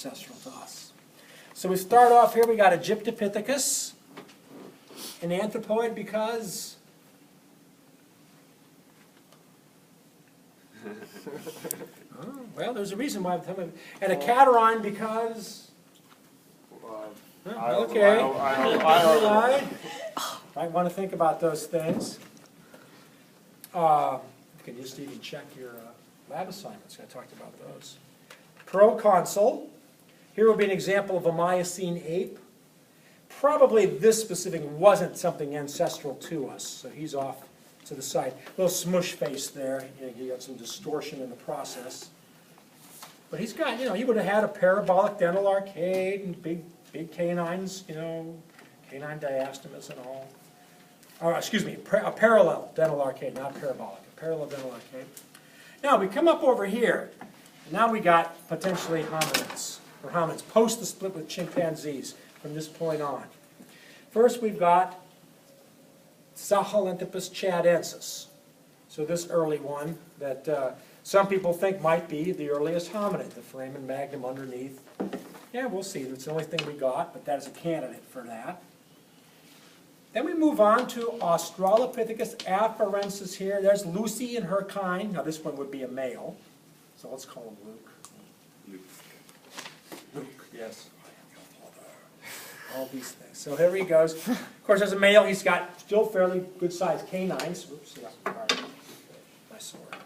ancestral to us. So we start off here, we got Egyptopithecus, an anthropoid because oh, well, there's a reason why. And a catarrhine because okay. Might want to think about those things. You can just even check your lab assignments. I talked about those. Proconsul. Here will be an example of a Miocene ape. Probably this specific wasn't something ancestral to us, so he's off to the side. Little smush face there. You got some distortion in the process. But he's got, he would have had a parabolic dental arcade and big canines, canine diastemas and all. Or, excuse me, a parallel dental arcade, not parabolic. A parallel dental arcade. Now we come up over here. And now we got potentially hominids, or hominids, post the split with chimpanzees from this point on. First we've got Sahelanthropus chadensis. So this early one that some people think might be the earliest hominid, the foramen magnum underneath. Yeah, we'll see. That's the only thing we got, but that is a candidate for that. Then we move on to Australopithecus afarensis here. There's Lucy and her kind. Now this one would be a male. So let's call him Luke. Luke, yes. All these things. So here he goes. Of course, as a male, he's got still fairly good-sized canines. Oops, my sword.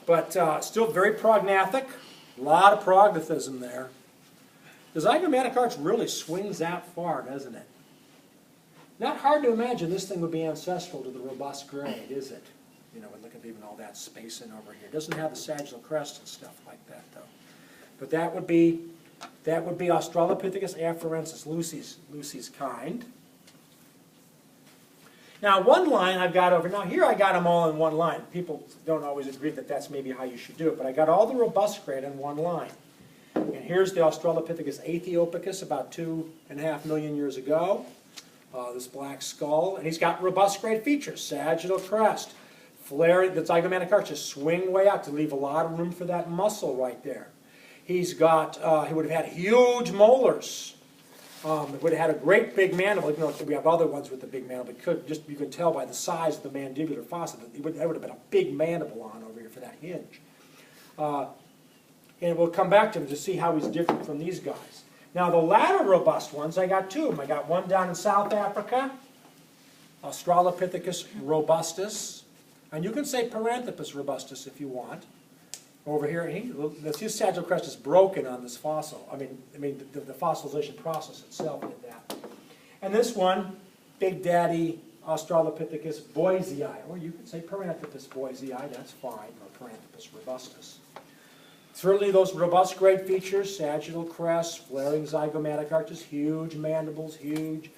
But still very prognathic. A lot of prognathism there. The zygomatic arch really swings that far, doesn't it? Not hard to imagine this thing would be ancestral to the robust grade, is it? Look at even all that spacing over here. It doesn't have the sagittal crest and stuff like that, though. But that would be Australopithecus afarensis, Lucy's kind. Now, one line I've got over, now here I got them all in one line. People don't always agree that that's maybe how you should do it, but I got all the robust grade in one line. And here's the Australopithecus aethiopicus about 2.5 million years ago. This black skull, and he's got robust grade features, sagittal crest, flare, the zygomatic arches swing way out to leave a lot of room for that muscle right there. He's got, he would have had huge molars. Would have had a great big mandible. We have other ones with the big mandible, but you can tell by the size of the mandibular fossa that there would have been a big mandible on over here for that hinge. And we'll come back to him to see how he's different from these guys. Now the latter robust ones, I got two of them. I got one down in South Africa, Australopithecus robustus, and you can say Paranthropus robustus if you want. Over here, his sagittal crest is broken on this fossil. I mean, the fossilization process itself did that. And this one, Big Daddy Australopithecus boisei, or you could say Paranthropus boisei, that's fine, or Paranthropus robustus. Certainly those robust grade features, sagittal crest, flaring zygomatic arches, huge mandibles, huge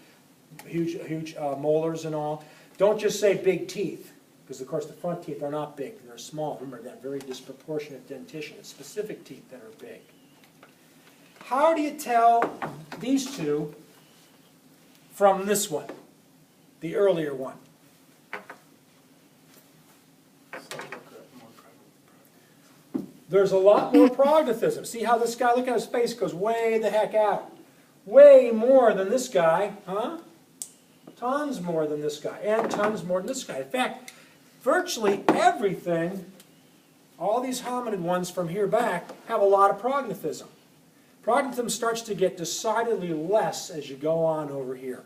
molars and all. Don't just say big teeth, because of course the front teeth are not big, they're small. Remember that very disproportionate dentition. It's specific teeth that are big. How do you tell these two from this one, the earlier one? There's a lot more prognathism. See how this guy, look at his face, goes way the heck out. Way more than this guy, huh? Tons more than this guy, and tons more than this guy. In fact, virtually everything, all these hominid ones from here back, have a lot of prognathism. Prognathism starts to get decidedly less as you go on over here.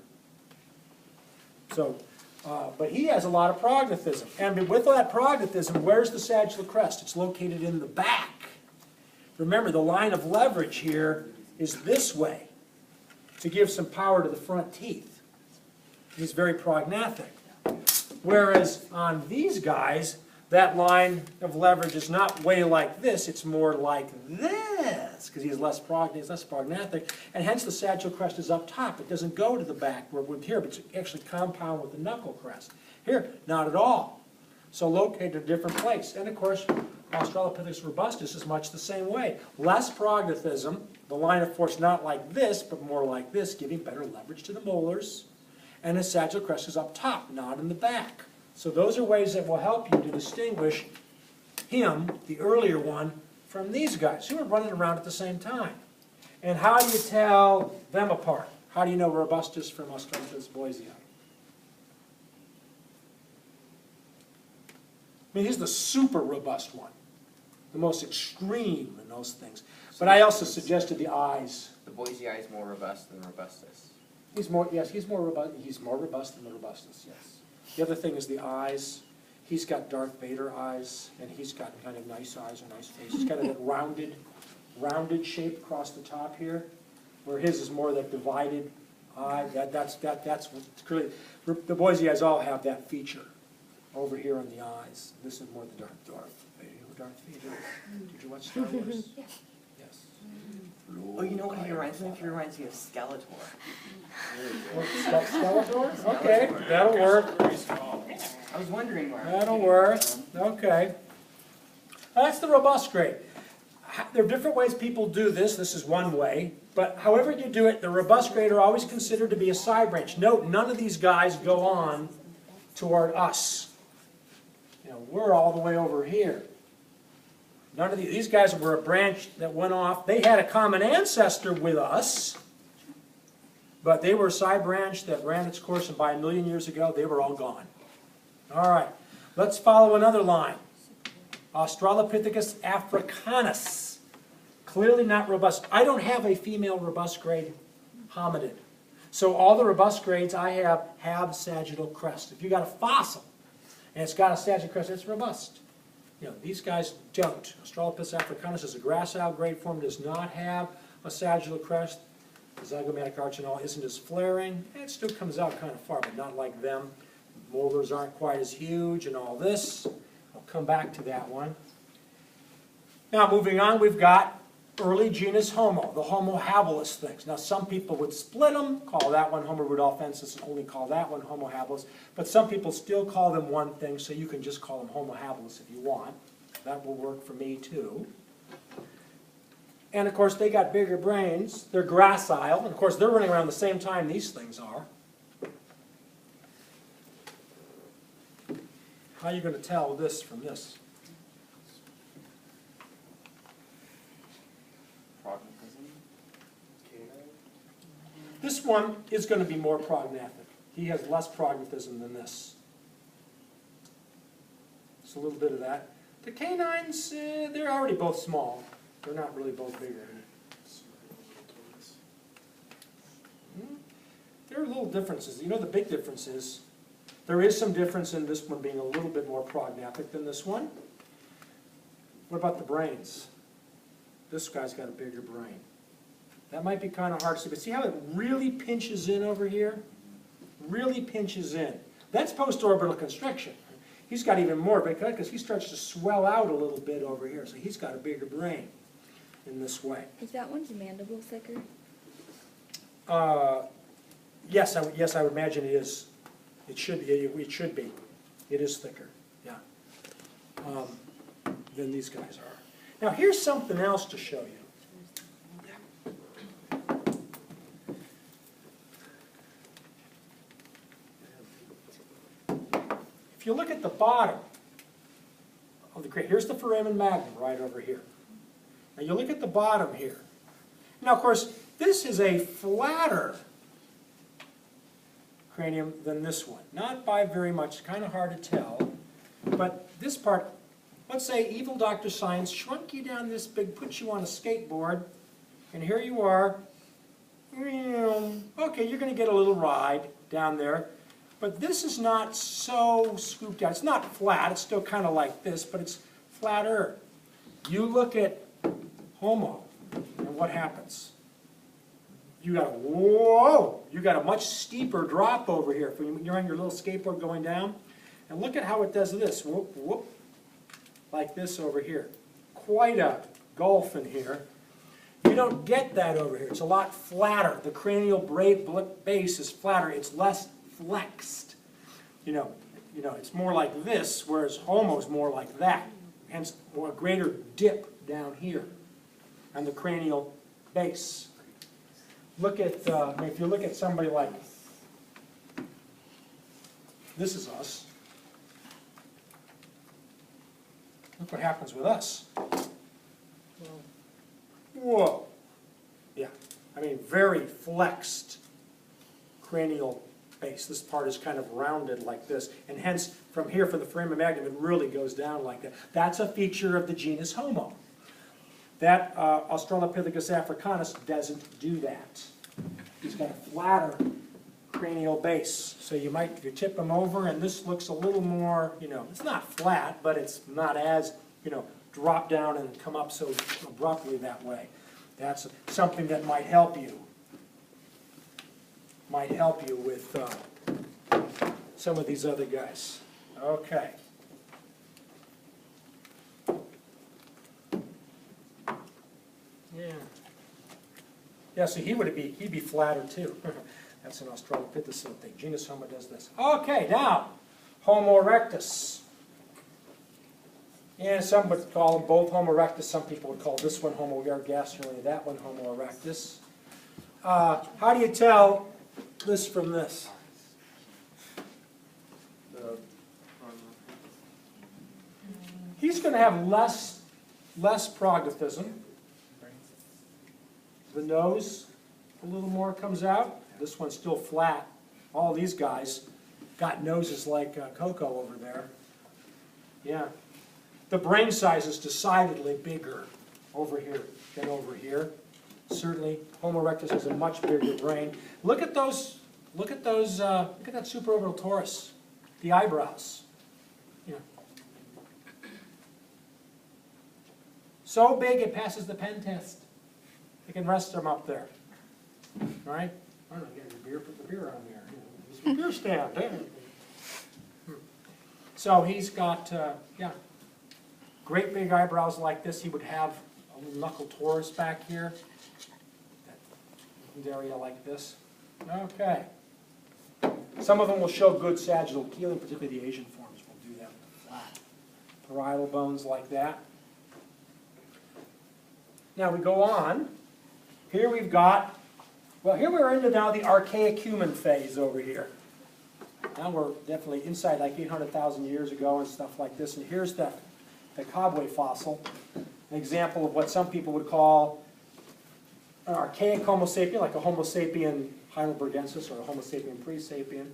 So, but he has a lot of prognathism. And with that prognathism, where's the sagittal crest? It's located in the back. Remember, the line of leverage here is this way to give some power to the front teeth. He's very prognathic. Whereas on these guys, that line of leverage is not way like this, it's more like this, because he's less prognathic, and hence the sagittal crest is up top. It doesn't go to the back where with here, but it's actually compound with the knuckle crest. Here, not at all. So located in a different place. And of course, Australopithecus robustus is much the same way. Less prognathism, the line of force not like this, but more like this, giving better leverage to the molars. And his sagittal crest is up top, not in the back. So those are ways that will help you to distinguish him, the earlier one, from these guys who are running around at the same time. And how do you tell them apart? How do you know robustus from Australopithecus boisei? I mean, he's the super robust one, the most extreme in those things. But I also suggested the eyes. The boisei is more robust than robustus. He's more, yes, he's more robust. He's more robust than the robustus. Yes. The other thing is the eyes. He's got Darth Vader eyes, and he's got kind of nice eyes, a nice face. He's got a rounded shape across the top here, where his is more that divided eye. That's what's clearly. The boisei all have that feature over here on the eyes. This is more the Darth Vader. Darth Vader. Did you watch Star Wars? Yes. Oh, you know what he reminds me of? He reminds me of Skeletor. Skeletor? Okay, that'll work. I was wondering where. That'll work. Okay. That's the robust grade. There are different ways people do this. This is one way. But however you do it, the robust grade are always considered to be a side branch. Note, none of these guys go on toward us. You know, we're all the way over here. None of these guys were a branch that went off. They had a common ancestor with us, but they were a side branch that ran its course, and by 1 million years ago, they were all gone. All right, let's follow another line. Australopithecus africanus. Clearly not robust. I don't have a female robust grade hominid. So all the robust grades I have sagittal crest. If you got a fossil and it's got a sagittal crest, it's robust. You know, these guys don't. Australopithecus africanus is a gracile grade form, does not have a sagittal crest. The zygomatic arch and all isn't as flaring. It still comes out kind of far, but not like them. Molars aren't quite as huge and all this. I'll come back to that one. Now, moving on, we've got early genus Homo, the Homo habilis things. Now, some people would split them, call that one Homo rudolfensis, and only call that one Homo habilis. But some people still call them one thing, so you can just call them Homo habilis if you want. That will work for me, too. And, of course, they got bigger brains. They're gracile. And, of course, they're running around the same time these things are. How are you going to tell this from this? This one is going to be more prognathic. He has less prognathism than this. Just a little bit of that. The canines, they're already both small. They're not really both bigger. There are little differences. You know the big difference is, there is some difference in this one being a little bit more prognathic than this one. What about the brains? This guy's got a bigger brain. That might be kind of hard to see, but see how it really pinches in over here? Really pinches in. That's post-orbital constriction. He's got even more because he starts to swell out a little bit over here, so he's got a bigger brain in this way. Is that one's mandible thicker? Yes, I would imagine it is. It should be. It is thicker, yeah, than these guys are. Now, here's something else to show you. If you look at the bottom of the cranium, here's the foramen magnum right over here. Now you look at the bottom here. Now, of course, this is a flatter cranium than this one. Not by very much, kind of hard to tell. But this part, let's say evil Dr. Science shrunk you down this big, put you on a skateboard, and here you are. Okay, you're going to get a little ride down there. But this is not so scooped out. It's not flat. It's still kind of like this, but it's flatter. You look at Homo, and what happens? You got you got a much steeper drop over here when you're on your little skateboard going down. And look at how it does this. Whoop, whoop, like this over here. Quite a gulf in here. You don't get that over here. It's a lot flatter. The cranial base is flatter. It's less flexed. You know, it's more like this, whereas Homo's more like that. Hence, a greater dip down here on the cranial base. Look at, if you look at somebody like, this is us. Look what happens with us. very flexed cranial base. This part is kind of rounded like this, and hence from here, from the foramen magnum, it really goes down like that. That's a feature of the genus Homo. That Australopithecus africanus doesn't do that. He's got a flatter cranial base. So you tip him over, and this looks a little more, it's not flat, but it's not as, drop down and come up so abruptly that way. That's something that might help you. Might help you with some of these other guys. Okay. Yeah. Yeah, so he'd be flatter too. That's an Australopithecus thing. Genus Homo does this. Okay, now, Homo erectus. And some would call them both Homo erectus. Some people would call this one Homo ergasterly, that one Homo erectus. How do you tell this from this? He's going to have less prognathism. The nose, a little more comes out. This one's still flat. All these guys got noses like Coco over there. Yeah. The brain size is decidedly bigger over here than over here. Certainly, Homo erectus has a much bigger brain. Look at those. Look at that supraorbital torus. The eyebrows. Yeah. So big it passes the pen test. You can rest them up there. All right? I don't know, get your beer, put the beer on there. There's a beer stand. So he's got, great big eyebrows like this. He would have a little knuckle torus back here. That area like this. Okay. Some of them will show good sagittal keeling, particularly the Asian forms will do that with the flat parietal bones like that. Now we go on. Here we've got, here we're into now the archaic human phase over here. Now we're definitely inside like 800,000 years ago and stuff like this. And here's the cobway fossil, an example of what some people would call an archaic Homo sapien, like a Homo sapien heidelbergensis or a Homo sapien pre-sapien.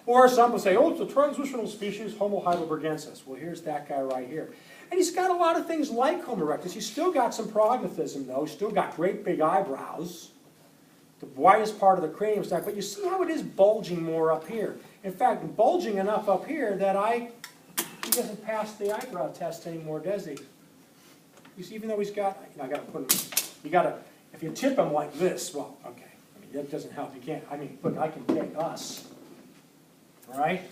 Or some will say, oh, it's a transitional species, Homo heidelbergensis. Well, here's that guy right here. And he's got a lot of things like Homo erectus. He's still got some prognathism, though. He's still got great big eyebrows, the widest part of the cranium stack. But you see how it is bulging more up here. In fact, bulging enough up here that he doesn't pass the eyebrow test anymore, does he? You see, even though he's got, I got to put him, if you tip him like this, well, okay. I mean, that doesn't help. You can't, look, I can take us, all right?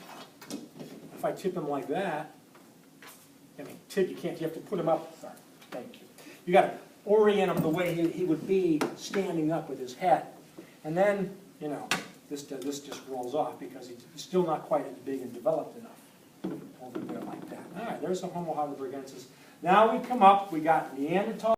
If I tip him like that, you can't, you have to put him up. Sorry, thank you. You got to orient him the way he would be standing up with his head. And then, this just rolls off because he's still not quite as big and developed enough over there like that. All right, there's a Homo heidelbergensis. Now we come up, we got Neanderthal.